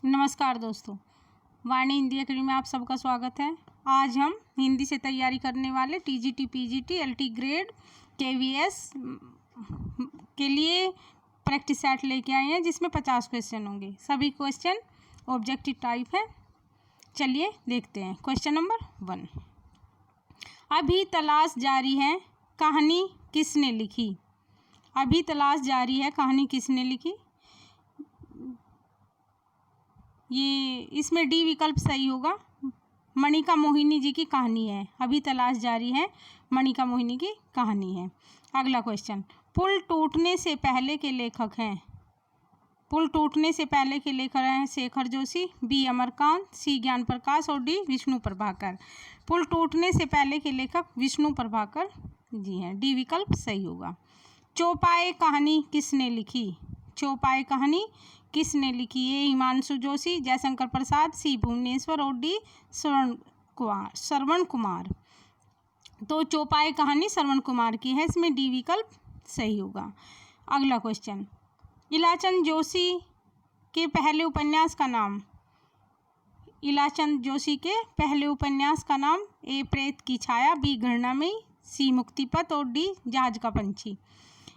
नमस्कार दोस्तों, वाणी हिंदी अकेडमी में आप सबका स्वागत है। आज हम हिंदी से तैयारी करने वाले TGT, PGT, LT grade, KVS के लिए प्रैक्टिस सेट लेके आए हैं जिसमें 50 क्वेश्चन होंगे। सभी क्वेश्चन ऑब्जेक्टिव टाइप है। चलिए देखते हैं। क्वेश्चन नंबर 1, अभी तलाश जारी है, कहानी किसने लिखी? अभी तलाश जारी है, कहानी किसने लिखी? ये इसमें डी विकल्प सही होगा। मणिका मोहिनी जी की कहानी है। अभी तलाश जारी है, मणिका मोहिनी की कहानी है। अगला क्वेश्चन, पुल टूटने से पहले के लेखक हैं। पुल टूटने से पहले के लेखक हैं शेखर जोशी, बी अमरकांत, सी ज्ञान प्रकाश और डी विष्णु प्रभाकर। पुल टूटने से पहले के लेखक विष्णु प्रभाकर जी हैं। डी विकल्प सही होगा। चौपाए कहानी किसने लिखी? चौपाए कहानी किसने लिखी? ए हिमांशु जोशी, जयशंकर प्रसाद, सी भुवनेश्वर और डी श्रवण कुमार। तो चौपाए कहानी श्रवण कुमार की है। इसमें डी विकल्प सही होगा। अगला क्वेश्चन, इलाचंद जोशी के पहले उपन्यास का नाम। इलाचंद जोशी के पहले उपन्यास का नाम ए प्रेत की छाया, बी घृणामयी, सी मुक्तिपथ और डी जहाज का पंछी।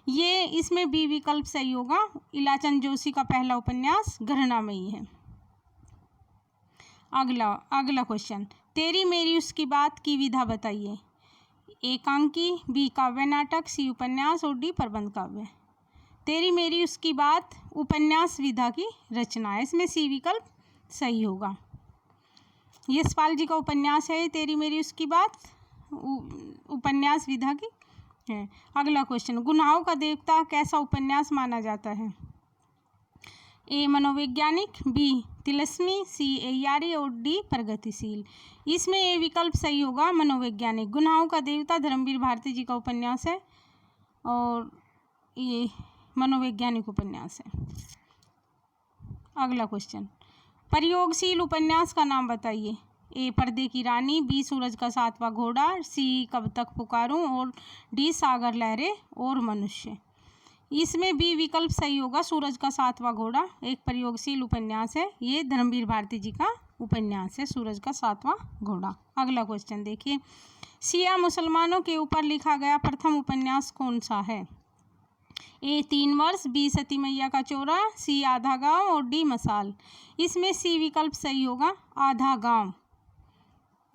ये इसमें बी विकल्प सही होगा। इलाचंद जोशी का पहला उपन्यास घृणामयी है। अगला क्वेश्चन, तेरी मेरी उसकी बात की विधा बताइए। एकांकी, बी काव्य नाटक, सी उपन्यास और डी प्रबंध काव्य। तेरी मेरी उसकी बात उपन्यास विधा की रचना है। इसमें सी विकल्प सही होगा। यशपाल जी का उपन्यास है तेरी मेरी उसकी बात, उपन्यास विधा की है। अगला क्वेश्चन, गुनाहों का देवता कैसा उपन्यास माना जाता है? ए मनोवैज्ञानिक, बी तिलस्मी, सी एयारी और डी प्रगतिशील। इसमें ए विकल्प सही होगा, मनोवैज्ञानिक। गुनाहों का देवता धर्मवीर भारती जी का उपन्यास है और ये मनोवैज्ञानिक उपन्यास है। अगला क्वेश्चन, प्रयोगशील उपन्यास का नाम बताइए। ए पर्दे की रानी, बी सूरज का सातवां घोड़ा, सी कब तक पुकारूं और डी सागर लहरें और मनुष्य। इसमें बी विकल्प सही होगा, सूरज का सातवां घोड़ा एक प्रयोगशील उपन्यास है। ये धर्मवीर भारती जी का उपन्यास है, सूरज का सातवां घोड़ा। अगला क्वेश्चन देखिए, शिया मुसलमानों के ऊपर लिखा गया प्रथम उपन्यास कौन सा है? ए 3 वर्ष, बी सती मैया का चौरा, सी आधा गांव और डी मसाल। इसमें सी विकल्प सही होगा, आधा गांव।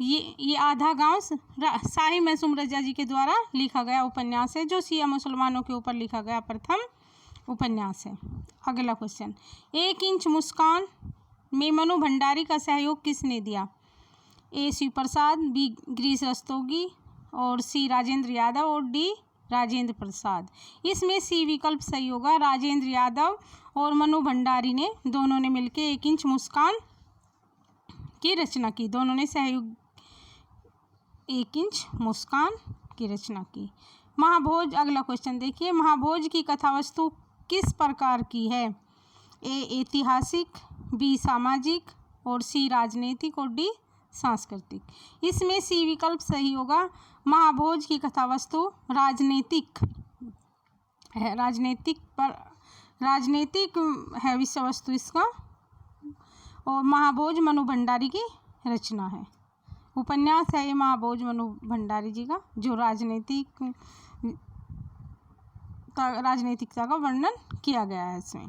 ये आधा गांव शाही महसूम रजा जी के द्वारा लिखा गया उपन्यास है, जो शिया मुसलमानों के ऊपर लिखा गया प्रथम उपन्यास है। अगला क्वेश्चन, 1 इंच मुस्कान में मनु भंडारी का सहयोग किसने दिया? ए शिव प्रसाद, बी गिरीश रस्तोगी और सी राजेंद्र यादव और डी राजेंद्र प्रसाद। इसमें सी विकल्प सही होगा, राजेंद्र यादव और मनु भंडारी ने दोनों ने मिलकर 1 इंच मुस्कान की रचना की। दोनों ने सहयोग 1 इंच मुस्कान की रचना की। महाभोज, अगला क्वेश्चन देखिए, महाभोज की कथावस्तु किस प्रकार की है? ए ऐतिहासिक, बी सामाजिक और सी राजनीतिक और डी सांस्कृतिक। इसमें सी विकल्प सही होगा, महाभोज की कथावस्तु राजनीतिक है। राजनीतिक है विषय वस्तु इसका, और महाभोज मनु भंडारी की रचना है। उपन्यास है ये महाभोज मनु भंडारी जी का, जो राजनीतिकता का वर्णन किया गया है। इसमें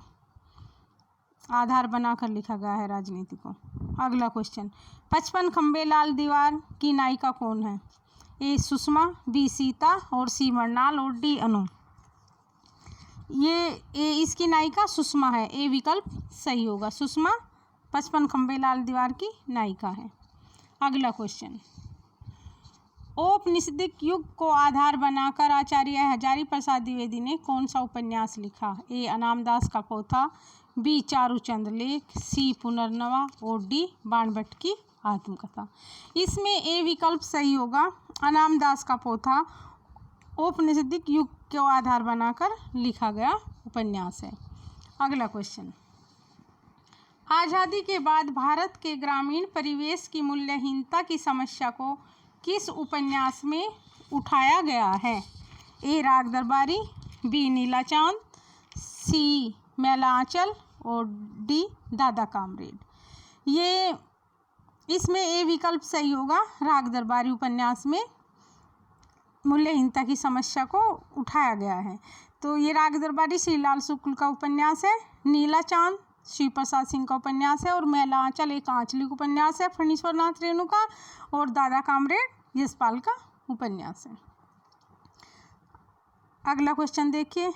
आधार बनाकर लिखा गया है राजनीति को। अगला क्वेश्चन, 55 खंबे लाल दीवार की नायिका कौन है? ए सुषमा, बी सीता और सी मरनाल और डी अनु। इसकी नायिका सुषमा है। ए विकल्प सही होगा, सुषमा 55 खंबे लाल दीवार की नायिका है। अगला क्वेश्चन, औपनिषदिक युग को आधार बनाकर आचार्य हजारी प्रसाद द्विवेदी ने कौन सा उपन्यास लिखा? ए अनामदास का पोथा, बी चारुचंद लेख, सी पुनर्नवा और डी बाणभट्ट की आत्मकथा। इसमें ए विकल्प सही होगा, अनामदास का पोथा औपनिषदिक युग को आधार बनाकर लिखा गया उपन्यास है। अगला क्वेश्चन, आज़ादी के बाद भारत के ग्रामीण परिवेश की मूल्यहीनता की समस्या को किस उपन्यास में उठाया गया है? ए राग दरबारी, बी नीला चांद, सी मैला आंचल और डी दादा कामरेड। ये इसमें ए विकल्प सही होगा। राग दरबारी उपन्यास में मूल्यहीनता की समस्या को उठाया गया है। तो ये राग दरबारी श्रीलाल शुक्ल का उपन्यास है। नीला चांद श्री प्रसाद सिंह का उपन्यास है और मैला आंचल एक आंचलिक उपन्यास है फणीश्वरनाथ रेणु का, और दादा कामरेड यशपाल का उपन्यास है। अगला क्वेश्चन देखिए,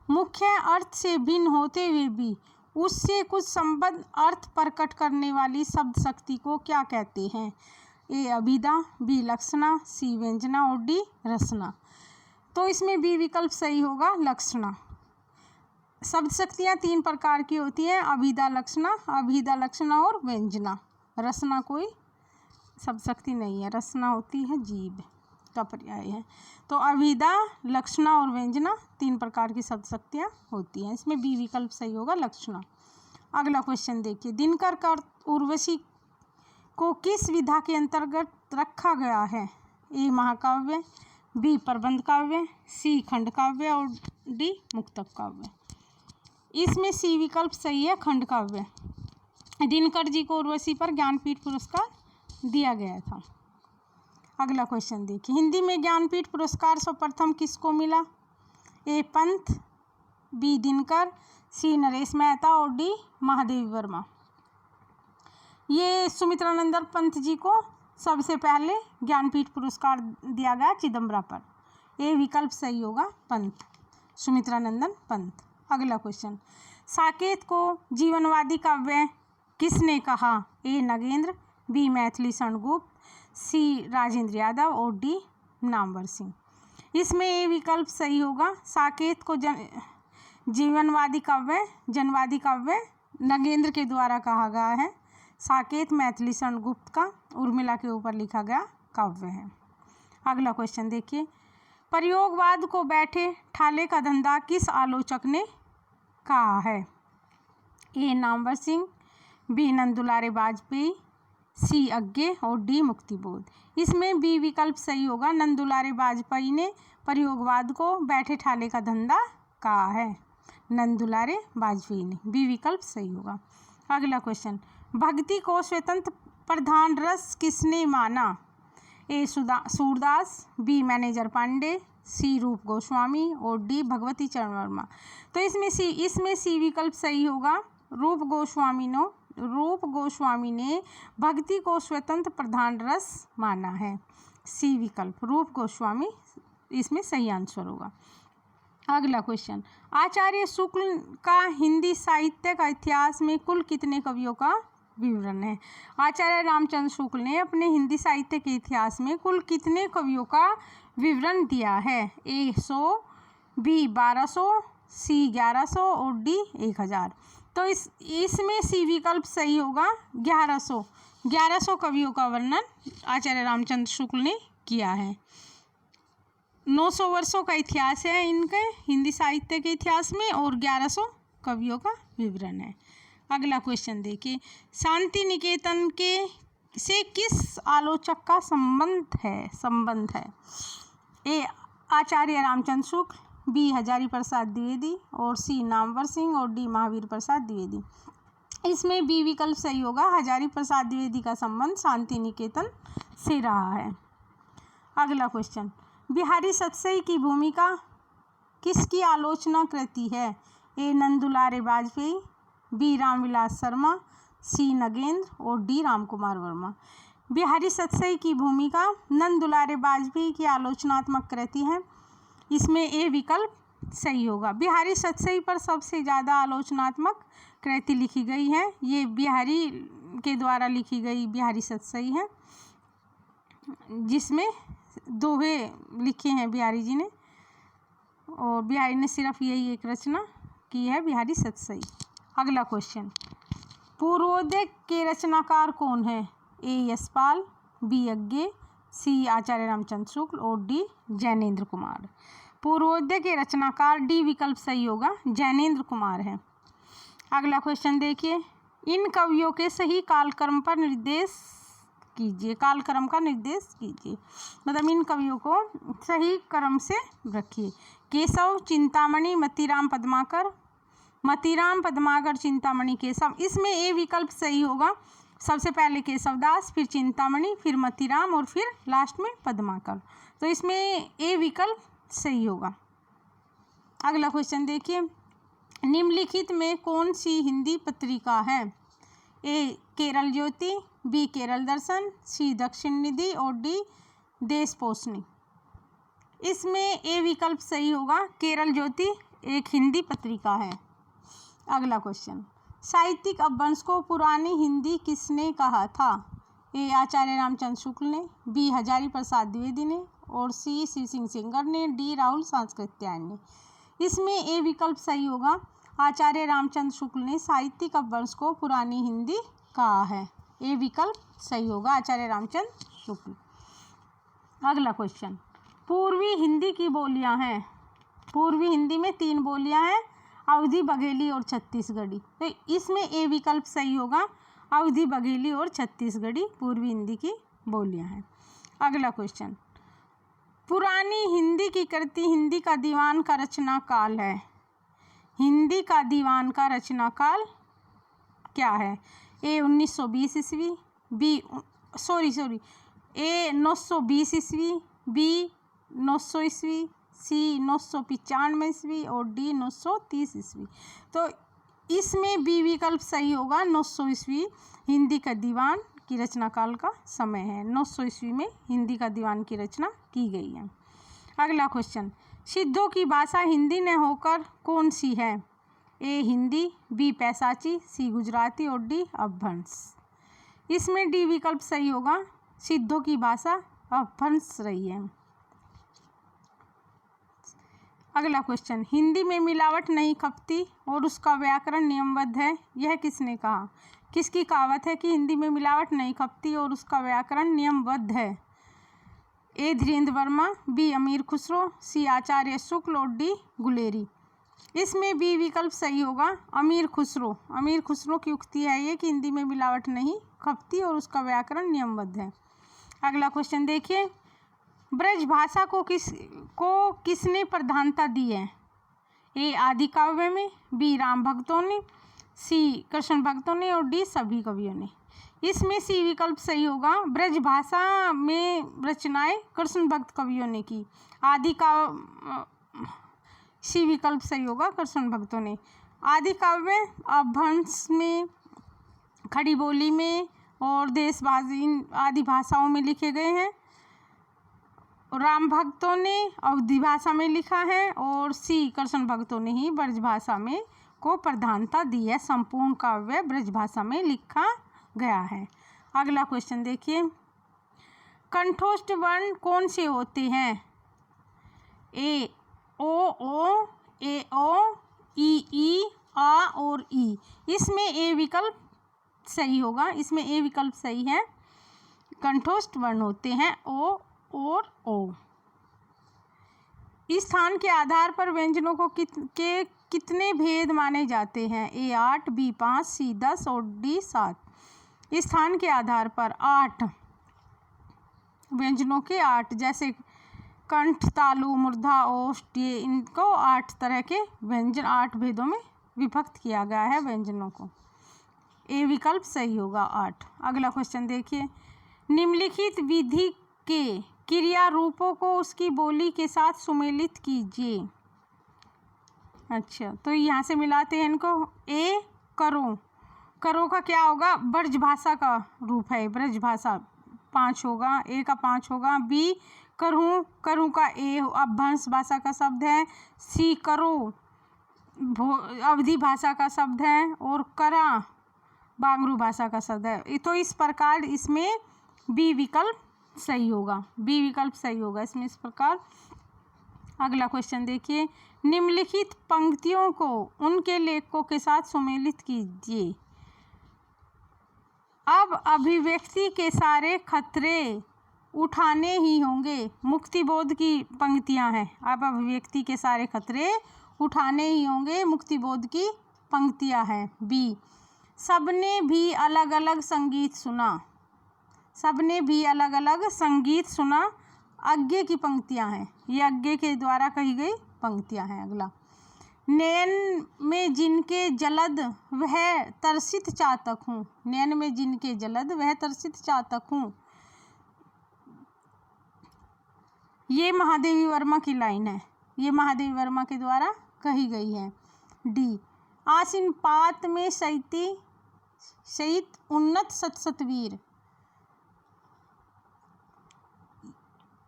मुख्य अर्थ से भिन्न होते हुए भी उससे कुछ संबद्ध अर्थ प्रकट करने वाली शब्द शक्ति को क्या कहते हैं? ए अभिधा, बी लक्षणा, सी व्यंजना और डी रसना। तो इसमें बी विकल्प सही होगा, लक्षणा। शब्द शक्तियाँ 3 प्रकार की होती हैं, अभिधा लक्षणा और व्यंजना। रसना कोई शब्द शक्ति नहीं है, रसना होती है जीभ का पर्याय है। तो अभिधा, लक्षणा और व्यंजना 3 प्रकार की शब्द शक्तियाँ होती हैं। इसमें बी विकल्प सही होगा, लक्षणा। अगला क्वेश्चन देखिए, दिनकर का उर्वशी को किस विधा के अंतर्गत रखा गया है? ए महाकाव्य, बी प्रबंध काव्य, सी खंड काव्य और डी मुक्तक काव्य। इसमें सी विकल्प सही है, खंड काव्य। दिनकर जी को उर्वशी पर ज्ञानपीठ पुरस्कार दिया गया था। अगला क्वेश्चन देखिए, हिंदी में ज्ञानपीठ पुरस्कार सर्वप्रथम किसको मिला? ए पंत, बी दिनकर, सी नरेश मेहता और डी महादेवी वर्मा। ये सुमित्रानंदन पंत जी को सबसे पहले ज्ञानपीठ पुरस्कार दिया गया चिदम्बरा पर। ए विकल्प सही होगा, पंत, सुमित्रानंदन पंत। अगला क्वेश्चन, साकेत को जीवनवादी काव्य किसने कहा? ए नगेंद्र, बी मैथिली शरणगुप्त, सी राजेंद्र यादव और डी नामवर सिंह। इसमें ए विकल्प सही होगा, साकेत को जनवादी काव्य नगेंद्र के द्वारा कहा गया है। साकेत मैथिली शरणगुप्त का उर्मिला के ऊपर लिखा गया काव्य है। अगला क्वेश्चन देखिए, प्रयोगवाद को बैठे ठाले का धंधा किस आलोचक ने कहा है? ए नामवर सिंह, बी नंदुलारे वाजपेयी, सी अज्ञे और डी मुक्तिबोध। इसमें बी विकल्प सही होगा, नंदुलारे वाजपेयी ने प्रयोगवाद को बैठे ठाले का धंधा कहा है। नंदुलारे वाजपेयी ने, बी विकल्प सही होगा। अगला क्वेश्चन, भक्ति को स्वतंत्र प्रधान रस किसने माना? ए सूरदास, बी मैनेजर पांडे, सी रूप गोस्वामी और डी भगवती चरण वर्मा। तो इसमें सी विकल्प सही होगा, रूप गोस्वामी ने भक्ति को स्वतंत्र प्रधान रस माना है। सी विकल्प रूप गोस्वामी इसमें सही आंसर होगा। अगला क्वेश्चन, आचार्य शुक्ल का हिंदी साहित्य का इतिहास में कुल कितने कवियों का विवरण है? आचार्य रामचंद्र शुक्ल ने अपने हिंदी साहित्य के इतिहास में कुल कितने कवियों का विवरण दिया है? ए 100, बी 1200, सी 1100 और डी 1000। तो इसमें सी विकल्प सही होगा, 1100 कवियों का वर्णन आचार्य रामचंद्र शुक्ल ने किया है। 900 वर्षों का इतिहास है इनके हिंदी साहित्य के इतिहास में और 1100 कवियों का विवरण है। अगला क्वेश्चन देखिए, शांति निकेतन से किस आलोचक का संबंध है? ए आचार्य रामचंद्र शुक्ल, बी हजारी प्रसाद द्विवेदी और सी नामवर सिंह और डी महावीर प्रसाद द्विवेदी। इसमें बी विकल्प सही होगा, हजारी प्रसाद द्विवेदी का संबंध शांति निकेतन से रहा है। अगला क्वेश्चन, बिहारी सतसई की भूमिका किसकी आलोचना कृति है? ए नंदुलारे वाजपेयी, बी रामविलास शर्मा, सी नगेंद्र और डी रामकुमार वर्मा। बिहारी सतसई की भूमिका नंदुलारे वाजपेयी की आलोचनात्मक कृति है। इसमें ए विकल्प सही होगा। बिहारी सतसई पर सबसे ज़्यादा आलोचनात्मक कृति लिखी गई है, ये बिहारी के द्वारा लिखी गई बिहारी सतसई है, जिसमें दोहे लिखे हैं बिहारी जी ने, और बिहारी ने सिर्फ यही एक रचना की है, बिहारी सतसई। अगला क्वेश्चन, पूर्वोदय के रचनाकार कौन है? ए यशपाल, बी अज्ञे, सी आचार्य रामचंद्र शुक्ल और डी जैनेन्द्र कुमार। पूर्वोदय के रचनाकार डी विकल्प सही होगा, जैनेन्द्र कुमार है। अगला क्वेश्चन देखिए, इन कवियों के सही कालक्रम पर निर्देश कीजिए। कालक्रम का निर्देश कीजिए, मतलब इन कवियों को सही क्रम से रखिए। केशव, चिंतामणि, मतीराम पद्माकर, मतीराम, पद्माकर, चिंतामणि, केशव। इसमें ए विकल्प सही होगा। सबसे पहले केशवदास, फिर चिंतामणि, फिर मतीराम और फिर लास्ट में पद्माकर। तो इसमें ए विकल्प सही होगा। अगला क्वेश्चन देखिए, निम्नलिखित में कौन सी हिंदी पत्रिका है? ए केरल ज्योति, बी केरल दर्शन, सी दक्षिण निधि और डी देशपोषिनी। इसमें ए विकल्प सही होगा। केरल ज्योति एक हिंदी पत्रिका है। अगला क्वेश्चन, साहित्यिक अपभ्रंश को पुरानी हिंदी किसने कहा था? ए आचार्य रामचंद्र शुक्ल ने, बी हजारी प्रसाद द्विवेदी ने और सी शिव सिंह सेंगर ने, डी राहुल सांकृत्यायन ने। इसमें ए विकल्प सही होगा। आचार्य रामचंद्र शुक्ल ने साहित्यिक अपभ्रंश को पुरानी हिंदी कहा है। ए विकल्प सही होगा, आचार्य रामचंद्र शुक्ल। अगला क्वेश्चन, पूर्वी हिंदी की बोलियां हैं। पूर्वी हिंदी में 3 बोलियां हैं, अवधी, बघेली और छत्तीसगढ़ी। तो इसमें ए विकल्प सही होगा। अवधी, बघेली और छत्तीसगढ़ी पूर्वी हिंदी की बोलियां हैं। अगला क्वेश्चन, पुरानी हिंदी की कृति हिंदी का दीवान का रचना काल है। हिंदी का दीवान का रचना काल क्या है? ए 1920 ईस्वी, बी ए 920 ईस्वी, बी 900 ईस्वी, सी 995 ईस्वी और डी 930 ईस्वी। तो इसमें बी विकल्प सही होगा। 900 ईस्वी हिंदी का दीवान की रचना काल का समय है। 900 ईस्वी में हिंदी का दीवान की रचना की गई है। अगला क्वेश्चन, सिद्धों की भाषा हिंदी न होकर कौन सी है? ए हिंदी, बी पैसाची, सी गुजराती और डी अपभ्रंश। इसमें डी विकल्प सही होगा। सिद्धों की भाषा अपभ्रंश रही है। अगला क्वेश्चन, हिंदी में मिलावट नहीं खपती और उसका व्याकरण नियमबद्ध है, यह किसने कहा? किसकी कहावत है कि हिंदी में मिलावट नहीं खपती और उसका व्याकरण नियमबद्ध है? ए धीरेन्द्र वर्मा, बी अमीर खुसरो, सी आचार्य शुक्ल और डी गुलेरी। इसमें बी विकल्प सही होगा। अमीर खुसरो की उक्ति है ये कि हिंदी में मिलावट नहीं खपती और उसका व्याकरण नियमबद्ध है। अगला क्वेश्चन देखिए, ब्रज भाषा को किसने प्रधानता दी है? ए आदि काव्य में, बी राम भक्तों ने, सी कृष्ण भक्तों ने और डी सभी कवियों ने। इसमें सी विकल्प सही होगा। ब्रज भाषा में रचनाएं कृष्ण भक्त कवियों ने की। आदि का सी विकल्प सही होगा, कृष्ण भक्तों ने। आदि काव्य अपभ्रंश में, खड़ी बोली में और देशभाषी आदि भाषाओं में लिखे गए हैं। राम भक्तों ने अवधी भाषा में लिखा है और सी कृष्ण भक्तों ने ही ब्रज भाषा में को प्रधानता दी है। संपूर्ण काव्य ब्रज भाषा में लिखा गया है। अगला क्वेश्चन देखिए, कंठोष्ठ वर्ण कौन से होते हैं? ए ओ, ए ओ, ई, आ और ई। इसमें ए विकल्प सही होगा। इसमें ए विकल्प सही है। कंठोष्ठ वर्ण होते हैं ओ और ओ। इस स्थान के आधार पर व्यंजनों को कितने भेद माने जाते हैं? ए 8, बी 5, सी 10 और डी 7। इस स्थान के आधार पर 8 व्यंजनों के 8, जैसे कंठ, तालु, मूर्धा, ओष्ठ, ये इनको 8 तरह के व्यंजन 8 भेदों में विभक्त किया गया है व्यंजनों को। ए विकल्प सही होगा 8। अगला क्वेश्चन देखिए, निम्नलिखित विधि के क्रिया रूपों को उसकी बोली के साथ सुमेलित कीजिए। अच्छा, तो यहाँ से मिलाते हैं इनको। ए करो का क्या होगा? ब्रज भाषा का रूप है। ब्रज भाषा 5 होगा, ए का 5 होगा। बी करूँ का ए अपभ्रंश भाषा का शब्द है। सी करो अवधी भाषा का शब्द है और करा बांगरू भाषा का शब्द है। तो इस प्रकार इसमें बी विकल्प सही होगा। बी विकल्प सही होगा इसमें इस प्रकार। अगला क्वेश्चन देखिए, निम्नलिखित पंक्तियों को उनके लेखकों के साथ सुमेलित कीजिए। अब अभिव्यक्ति के सारे खतरे उठाने ही होंगे। मुक्तिबोध की पंक्तियां हैं। अब अभिव्यक्ति के सारे खतरे उठाने ही होंगे, मुक्तिबोध की पंक्तियां हैं। बी सबने भी अलग अलग संगीत सुना। सबने भी अलग अलग संगीत सुना अज्ञे की पंक्तियां हैं। ये अज्ञे के द्वारा कही गई पंक्तियां हैं। अगला नैन में जिनके जलद वह तरसित चातक हूँ, नैन में जिनके जलद वह तरसित चातक हूँ। ये महादेवी वर्मा की लाइन है, ये महादेवी वर्मा के द्वारा कही गई है। डी, आसिन पात में सहित उन्नत सतसतवीर,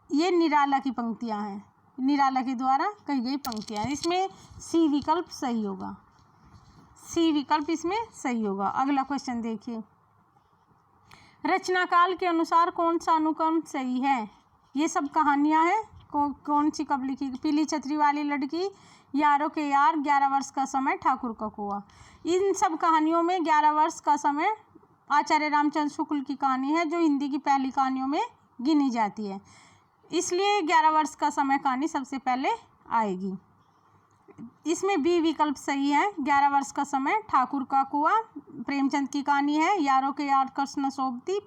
ये निराला की पंक्तियां हैं, निराला के द्वारा कही गई पंक्तियां। इसमें सी विकल्प सही होगा, सी विकल्प इसमें सही होगा। अगला क्वेश्चन देखिए, रचनाकाल के अनुसार कौन सा अनुक्रम सही है? ये सब कहानियां हैं, कौन सी कब लिखी? पीली छतरी वाली लड़की, यारों के यार, 11 वर्ष का समय, ठाकुर का कुआं। इन सब कहानियों में 11 वर्ष का समय आचार्य रामचंद्र शुक्ल की कहानी है, जो हिंदी की पहली कहानियों में गिनी जाती है, इसलिए 11 वर्ष का समय कहानी सबसे पहले आएगी। इसमें बी विकल्प सही है, 11 वर्ष का समय, ठाकुर का कुआं प्रेमचंद की कहानी है, यारों के यार कृष्ण सोबती,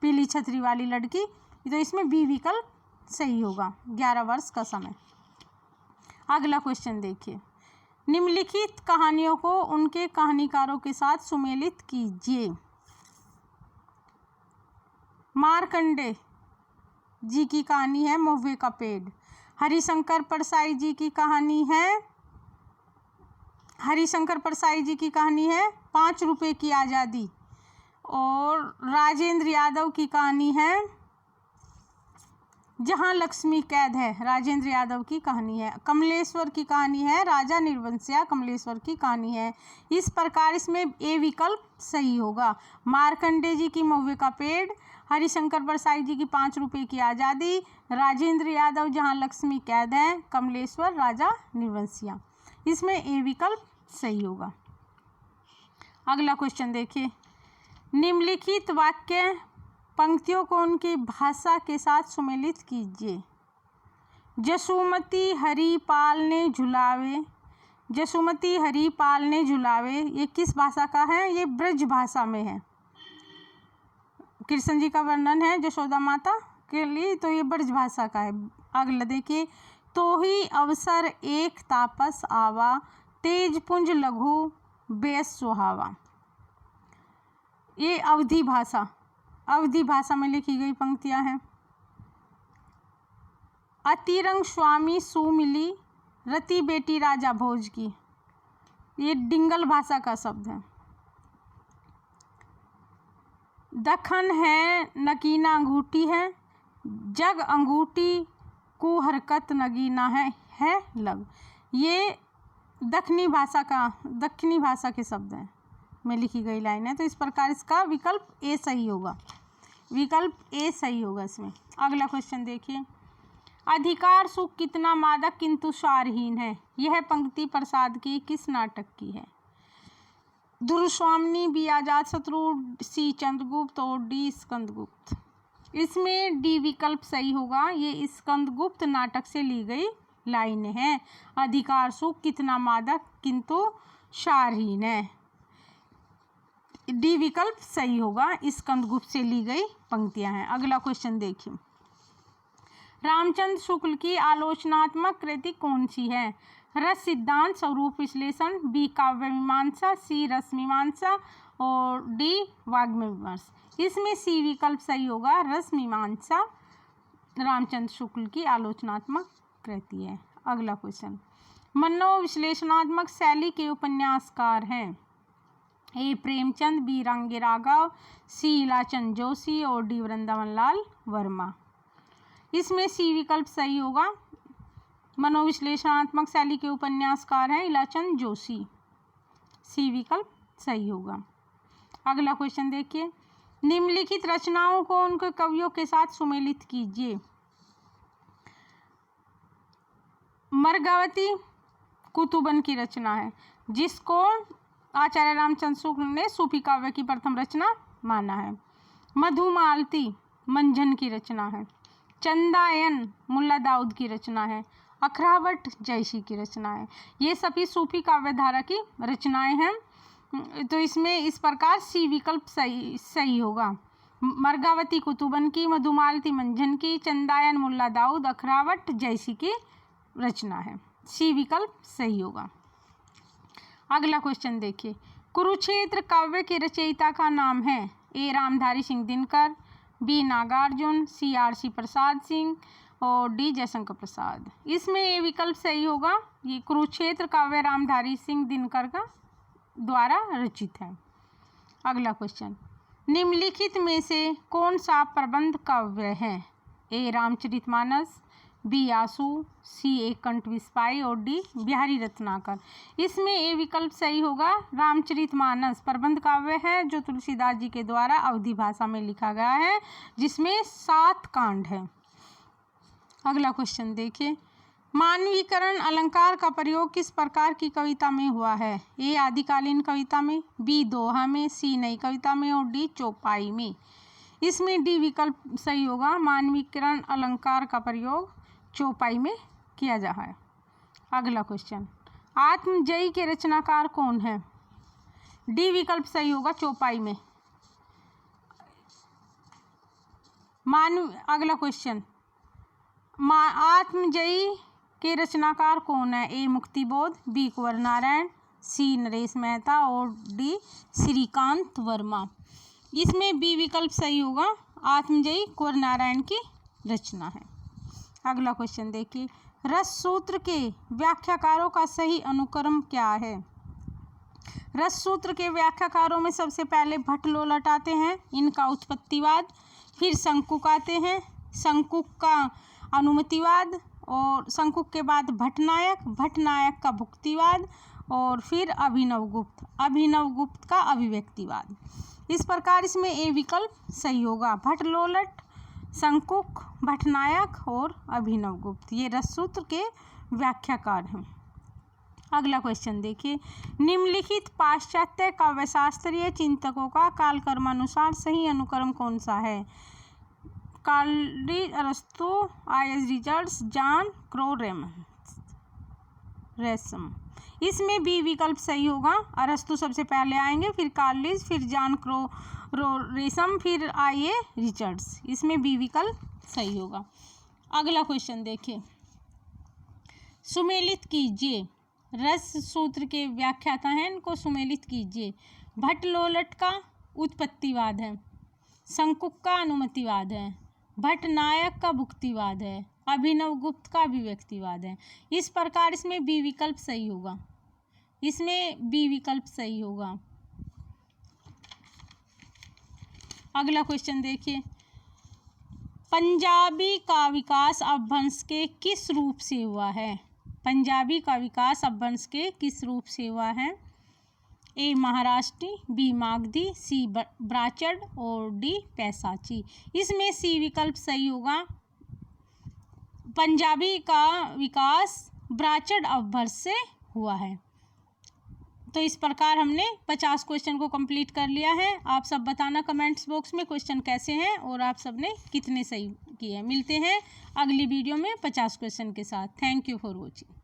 पीली छतरी वाली लड़की, तो इसमें बी विकल्प सही होगा, 11 वर्ष का समय। अगला क्वेश्चन देखिए, निम्नलिखित कहानियों को उनके कहानीकारों के साथ सुमेलित कीजिए। मार्कंडे जी की कहानी है महुए का पेड़। हरिशंकर परसाई जी की कहानी है, हरिशंकर परसाई जी की कहानी है 5 रुपए की आज़ादी। और राजेंद्र यादव की कहानी है जहां लक्ष्मी कैद है, राजेंद्र यादव की कहानी है। कमलेश्वर की कहानी है राजा निर्वंशिया, कमलेश्वर की कहानी है। इस प्रकार इसमें ए विकल्प सही होगा। मार्कंडे जी की महुए का पेड़, हरिशंकर परसाई जी की 5 रुपए की आज़ादी, राजेंद्र यादव जहां लक्ष्मी कैद है, कमलेश्वर राजा निर्वंशिया, इसमें ए विकल्प सही होगा। अगला क्वेश्चन देखिए, निम्नलिखित वाक्य पंक्तियों को उनकी भाषा के साथ सुमेलित कीजिए। जसुमती हरिपाल ने झुलावे, जसुमती हरिपाल ने झुलावे, ये किस भाषा का है? ये ब्रज भाषा में है। कृष्ण जी का वर्णन है यशोदा माता के लिए, तो ये ब्रज भाषा का है। अगला देखिए, तो ही अवसर एक तापस आवा, तेज पुंज लघु बेस सुहावा, ये अवधी भाषा, अवधी भाषा में लिखी गई पंक्तियां हैं। अतिरंग स्वामी सुमिली, रति बेटी राजा भोज की, ये डिंगल भाषा का शब्द है। दखन है नगीना अंगूठी है, जग अंगूठी को हरकत नगीना है लग, ये दक्षिणी भाषा के शब्द हैं में लिखी गई लाइन है, तो इस प्रकार इसका विकल्प ए सही होगा, विकल्प ए सही होगा इसमें। अगला क्वेश्चन देखिए, अधिकार सुख कितना मादक किंतु सारहीन है, यह पंक्ति प्रसाद की किस नाटक की है? ध्रुवस्वामिनी, बी आजाद शत्रु, सी चंद्रगुप्त और डी स्कंदगुप्त। इसमें डी विकल्प सही होगा, ये स्कंदगुप्त नाटक से ली गई लाइन है। अधिकार सुख कितना मादक किंतु सारहीन है, डी विकल्प सही होगा, स्कंदगुप्त से ली गई पंक्तियां हैं। अगला क्वेश्चन देखिए, रामचंद्र शुक्ल की आलोचनात्मक कृति कौन सी है? रस सिद्धांत, स्वरूप विश्लेषण, बी काव्य मीमांसा, सी रस मीमांसा और डी वाग्मय विमर्श। इसमें सी विकल्प सही होगा, रस मीमांसा रामचंद्र शुक्ल की आलोचनात्मक कृति है। अगला क्वेश्चन, मनोविश्लेषणात्मक शैली के उपन्यासकार हैं? ए प्रेमचंद, बी रंगे राघव, सी इलाचंद जोशी और डी वृंदावन लाल वर्मा। इसमें सी विकल्प सही होगा, मनोविश्लेषणात्मक शैली के उपन्यासकार हैं इलाचंद जोशी, सी विकल्प सही होगा। अगला क्वेश्चन देखिए, निम्नलिखित रचनाओं को उनके कवियों के साथ सुमेलित कीजिए। मर्गावती कुतुबन की रचना है, जिसको आचार्य रामचंद्र शुक्ल ने सूफी काव्य की प्रथम रचना माना है। मधुमालती मंझन की रचना है। चंदायन मुल्ला दाऊद की रचना है। अखरावट जयसी की रचना है। ये सभी सूफी काव्य धारा की रचनाएं हैं, तो इसमें इस प्रकार सी विकल्प सही होगा। मर्गावती कुतुबन की, मधुमालती मंझन की, चंदायन मुल्ला दाऊद, अखरावट जयसी की रचना है। सी विकल्प सही होगा। अगला क्वेश्चन देखिए, कुरुक्षेत्र काव्य के रचयिता का नाम है? ए रामधारी सिंह दिनकर, बी नागार्जुन, सी आर.सी. प्रसाद सिंह और डी जयशंकर प्रसाद। इसमें ए विकल्प सही होगा। ये कुरुक्षेत्र काव्य रामधारी सिंह दिनकर का द्वारा रचित है। अगला क्वेश्चन, निम्नलिखित में से कौन सा प्रबंध काव्य है? ए रामचरितमानस, बी आसू, सी एक कंठ विस्पाई और डी बिहारी रत्नाकर। इसमें ए विकल्प सही होगा। रामचरितमानस प्रबंध काव्य है जो तुलसीदास जी के द्वारा अवधी भाषा में लिखा गया है, जिसमें 7 कांड है। अगला क्वेश्चन देखिए, मानवीकरण अलंकार का प्रयोग किस प्रकार की कविता में हुआ है? ए आदिकालीन कविता में, बी दोहा में, सी नई कविता में और डी चौपाई में। इसमें डी विकल्प सही होगा। मानवीकरण अलंकार का प्रयोग चौपाई में किया जा है। अगला क्वेश्चन, आत्मजयी के रचनाकार कौन है? डी विकल्प सही होगा, चौपाई में। अगला क्वेश्चन, आत्मजयी के रचनाकार कौन है? ए मुक्तिबोध, बी कुंवर नारायण, सी नरेश मेहता और डी श्रीकांत वर्मा। इसमें बी विकल्प सही होगा। आत्मजयी कुंवर नारायण की रचना है। अगला क्वेश्चन देखिए, रस सूत्र के व्याख्याकारों का सही अनुक्रम क्या है? रस सूत्र के व्याख्याकारों में सबसे पहले भट्टलोलट आते हैं, इनका उत्पत्तिवाद, फिर शंकुक आते हैं, शंकुक का अनुमतिवाद और शंकुक के बाद भट्टनायक का भुक्तिवाद और फिर अभिनवगुप्त का अभिव्यक्तिवाद। इस प्रकार इसमें ए विकल्प सही होगा। भट्टलोलट, शंकुक, भट्टनायक और अभिनवगुप्त ये रससूत्र के व्याख्याकार हैं। अगला क्वेश्चन देखिए, निम्नलिखित पाश्चात्य काव्यशास्त्रीय चिंतकों का कालक्रमानुसार सही अनुक्रम कौन सा है? कार्लिज, अरस्तु, आई.एस. Richards, John क्रो-रेसम। इसमें बी विकल्प सही होगा। अरस्तु सबसे पहले आएंगे, फिर कार्लिज, फिर जॉन क्रो-रेसम, फिर आई.ए. रिचर्ड्स। इसमें बी विकल्प सही होगा। अगला क्वेश्चन देखिए, सुमेलित कीजिए। रस सूत्र के व्याख्याता हैं, इनको सुमेलित कीजिए। भट्टलोलट का उत्पत्तिवाद है, शंकुक का अनुमतिवाद है, भट्टनायक का भुक्तिवाद है, अभिनवगुप्त का अभिव्यक्तिवाद है। इस प्रकार इसमें बी विकल्प सही होगा। इसमें बी विकल्प सही होगा। अगला क्वेश्चन देखिए, पंजाबी का विकास अपभ्रंश के किस रूप से हुआ है? पंजाबी का विकास अपभ्रंश के किस रूप से हुआ है? ए महाराष्ट्री, बी मागधी, सी ब्राचड़ और डी पैसाची। इसमें सी विकल्प सही होगा। पंजाबी का विकास ब्राचड़ अपभ्रंश से हुआ है। तो इस प्रकार हमने 50 क्वेश्चन को कंप्लीट कर लिया है। आप सब बताना कमेंट्स बॉक्स में क्वेश्चन कैसे हैं और आप सब ने कितने सही किए हैं। मिलते हैं अगली वीडियो में 50 क्वेश्चन के साथ। Thank you for watching.